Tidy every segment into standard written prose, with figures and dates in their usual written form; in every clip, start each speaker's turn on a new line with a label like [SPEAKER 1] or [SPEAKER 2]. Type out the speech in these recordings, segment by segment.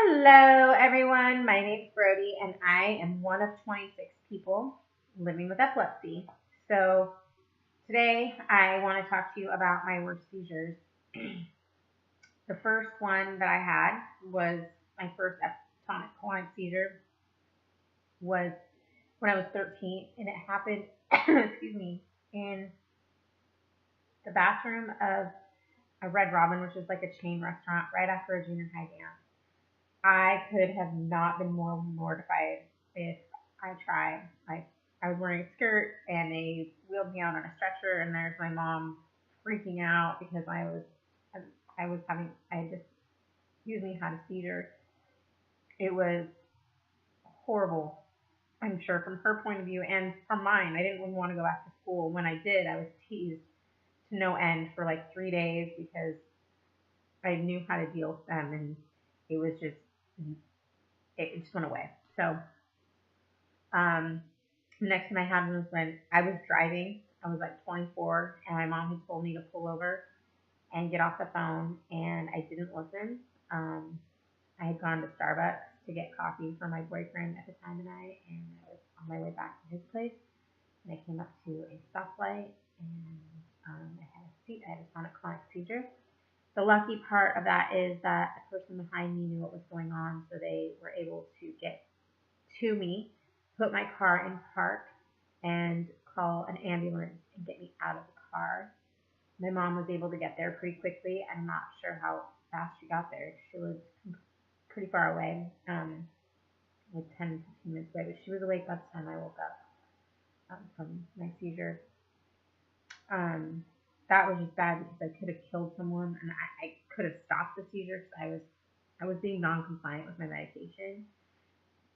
[SPEAKER 1] Hello, everyone. My name's Brody, and I am one of 26 people living with epilepsy. So, today I want to talk to you about my worst seizures. The first one that I had was my first tonic-clonic seizure was when I was 13, and it happened, excuse me, in the bathroom of a Red Robin, which is like a chain restaurant, right after a junior high dance. I could have not been more mortified if I tried. Like, I was wearing a skirt and they wheeled me out on a stretcher, and there's my mom freaking out because I had just excuse me, had a seizure. It was horrible, I'm sure, from her point of view and from mine. I didn't even want to go back to school. When I did, I was teased to no end for like 3 days because I knew how to deal with them, and it was just it just went away. So the next time I had one was when I was driving. I was like 24, and my mom had told me to pull over and get off the phone, and I didn't listen. I had gone to Starbucks to get coffee for my boyfriend at the time and I was on my way back to his place, and I came up to a stoplight, and I had a tonic-clonic seizure. The lucky part of that is that the person behind me knew what was going on, so they were able to get to me, put my car in park, and call an ambulance and get me out of the car. My mom was able to get there pretty quickly. I'm not sure how fast she got there. She lived pretty far away, like 10, 15 minutes away, but she was awake by the time I woke up from my seizure. That was just bad because I could have killed someone, and I could have stopped the seizure because I was being non-compliant with my medication.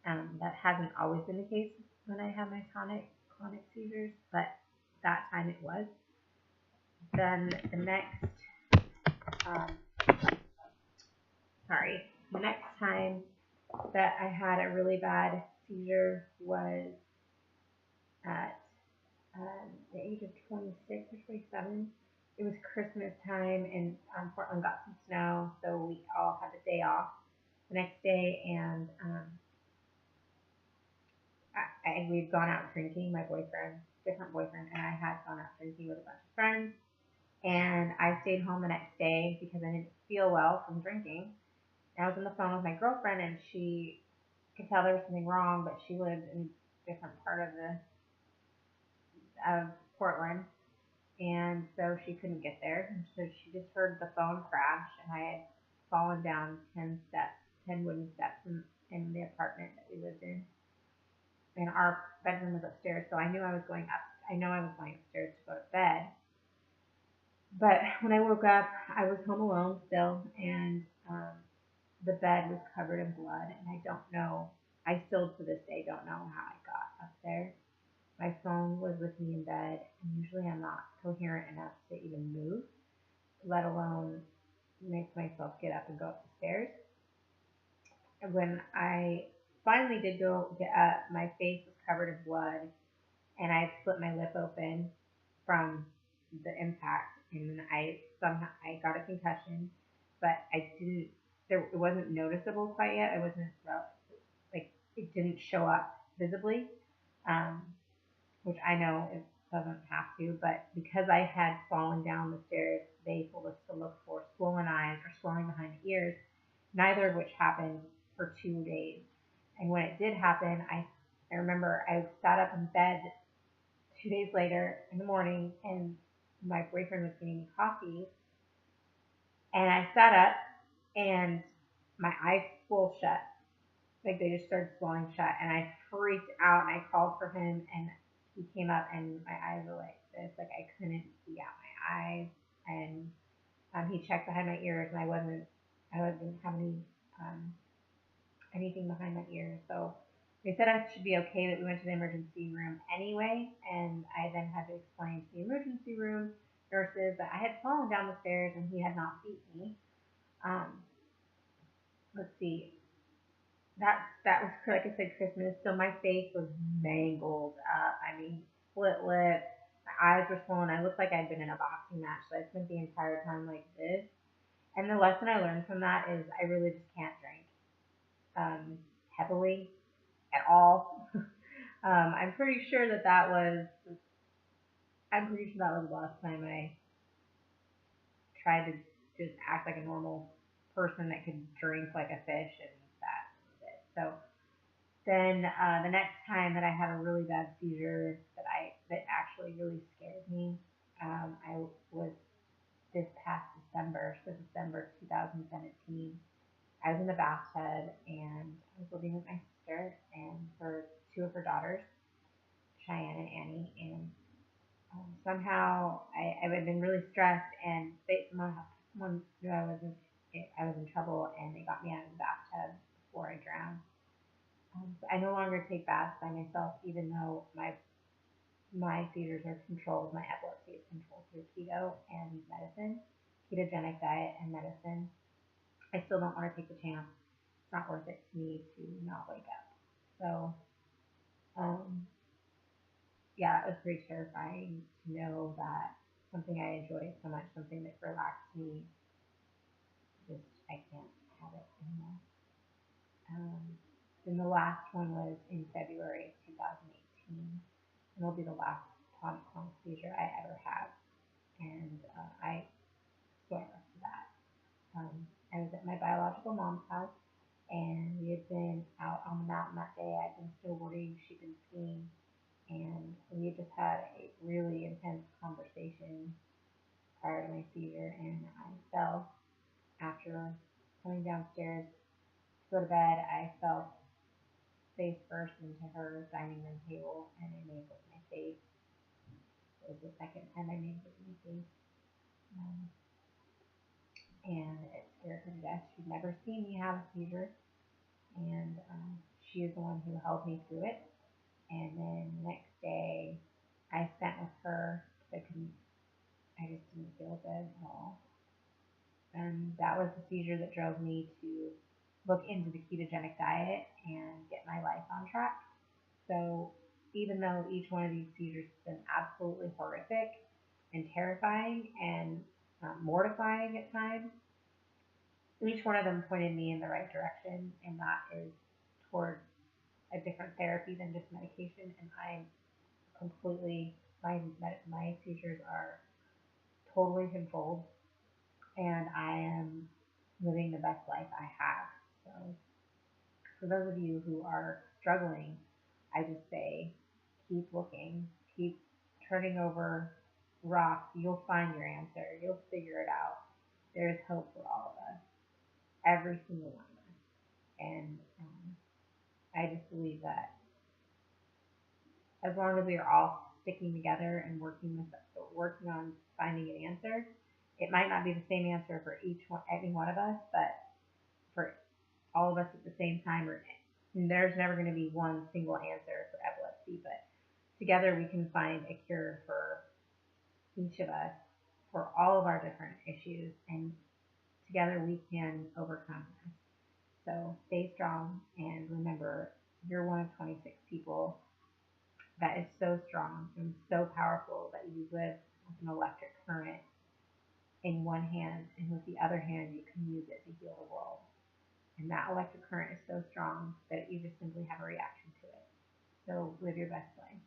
[SPEAKER 1] That hasn't always been the case when I have my tonic-clonic seizures, but that time it was. Then um, the next time that I had a really bad seizure was at the age of 26 or 27. It was Christmas time, and Portland got some snow, so we all had the day off the next day, and we'd gone out drinking. My boyfriend, different boyfriend, and I had gone out drinking with a bunch of friends, and I stayed home the next day because I didn't feel well from drinking. And I was on the phone with my girlfriend, and she could tell there was something wrong, but she lived in a different part of Portland, and so she couldn't get there. And so she just heard the phone crash, and I had fallen down 10 wooden steps in the apartment that we lived in. And our bedroom was upstairs, so I knew I was going up. I know I was going upstairs to go to bed. But when I woke up, I was home alone still, and the bed was covered in blood, and I don't know. I still to this day don't know how I got up there. My phone was with me in bed, and usually I'm not coherent enough to even move, let alone make myself get up and go up the stairs. And when I finally did go get up, my face was covered in blood, and I had split my lip open from the impact, and I got a concussion, but it wasn't noticeable quite yet. It wasn't like it didn't show up visibly, which I know it doesn't have to, but because I had fallen down the stairs, they told us to look for swollen eyes or swelling behind the ears, neither of which happened for 2 days. And when it did happen, I remember I sat up in bed 2 days later in the morning, and my boyfriend was getting me coffee, and I sat up, and my eyes swelled shut. Like, they just started swelling shut, and I freaked out, and I called for him, and he came up, and my eyes were like this. Like, I couldn't see out my eyes, and he checked behind my ears, and I didn't have anything behind my ears. So they said I should be okay, that we went to the emergency room anyway, and I then had to explain to the emergency room nurses that I had fallen down the stairs and he had not beat me. Let's see. That was, like I said, Christmas, so my face was mangled up. I mean, split lip. My eyes were swollen. I looked like I'd been in a boxing match, so I spent the entire time like this. And the lesson I learned from that is I really just can't drink. heavily at all. I'm pretty sure that was. I'm pretty sure that was the last time I tried to just act like a normal person that could drink like a fish, and that was it. So then the next time that I had a really bad seizure that actually really scared me, I was this past December, so December 2017. I was in the bathtub and I was living with my sister and two of her daughters, Cheyenne and Annie, and somehow I had been really stressed, and someone knew I was in trouble, and they got me out of the bathtub before I drowned. So I no longer take baths by myself, even though my seizures are controlled, my epilepsy is controlled through keto and medicine, ketogenic diet and medicine. I still don't want to take the chance. It's not worth it to me to not wake up. So, yeah, it was pretty terrifying to know that something I enjoy so much, something that relaxed me, I can't have it anymore. Then the last one was in February of 2018, and it'll be the last tonic-clonic seizure I ever have, and I swear to that. I was at my biological mom's house, and we had been out on the mountain that day. I'd been snowboarding, she'd been skiing, and we had just had a really intense conversation prior to my seizure, and I fell after coming downstairs to go to bed. I fell face first into her dining room table, and I made with my face. It was the second time I made with my face. And it scared her to death. She'd never seen me have a seizure, and she is the one who held me through it. And then the next day, I spent with her because I just didn't feel good at all. And that was the seizure that drove me to look into the ketogenic diet and get my life on track. So even though each one of these seizures has been absolutely horrific and terrifying and mortifying at times, each one of them pointed me in the right direction, and that is towards a different therapy than just medication. And I'm completely, my seizures are totally controlled, and I am living the best life I have. So for those of you who are struggling, I just say keep looking, keep turning over rocks. You'll find your answer. You'll figure it out. There's hope for all of us, every single one of us. And I just believe that as long as we are all sticking together and working on finding an answer, it might not be the same answer for every one of us, but for all of us at the same time, there's never going to be one single answer for epilepsy, but together we can find a cure for each of us, for all of our different issues, and together we can overcome this. So stay strong, and remember, you're one of 26 people that is so strong and so powerful that you live with an electric current in one hand, and with the other hand you can use it to heal the world. And that electric current is so strong that you just simply have a reaction to it. So live your best life.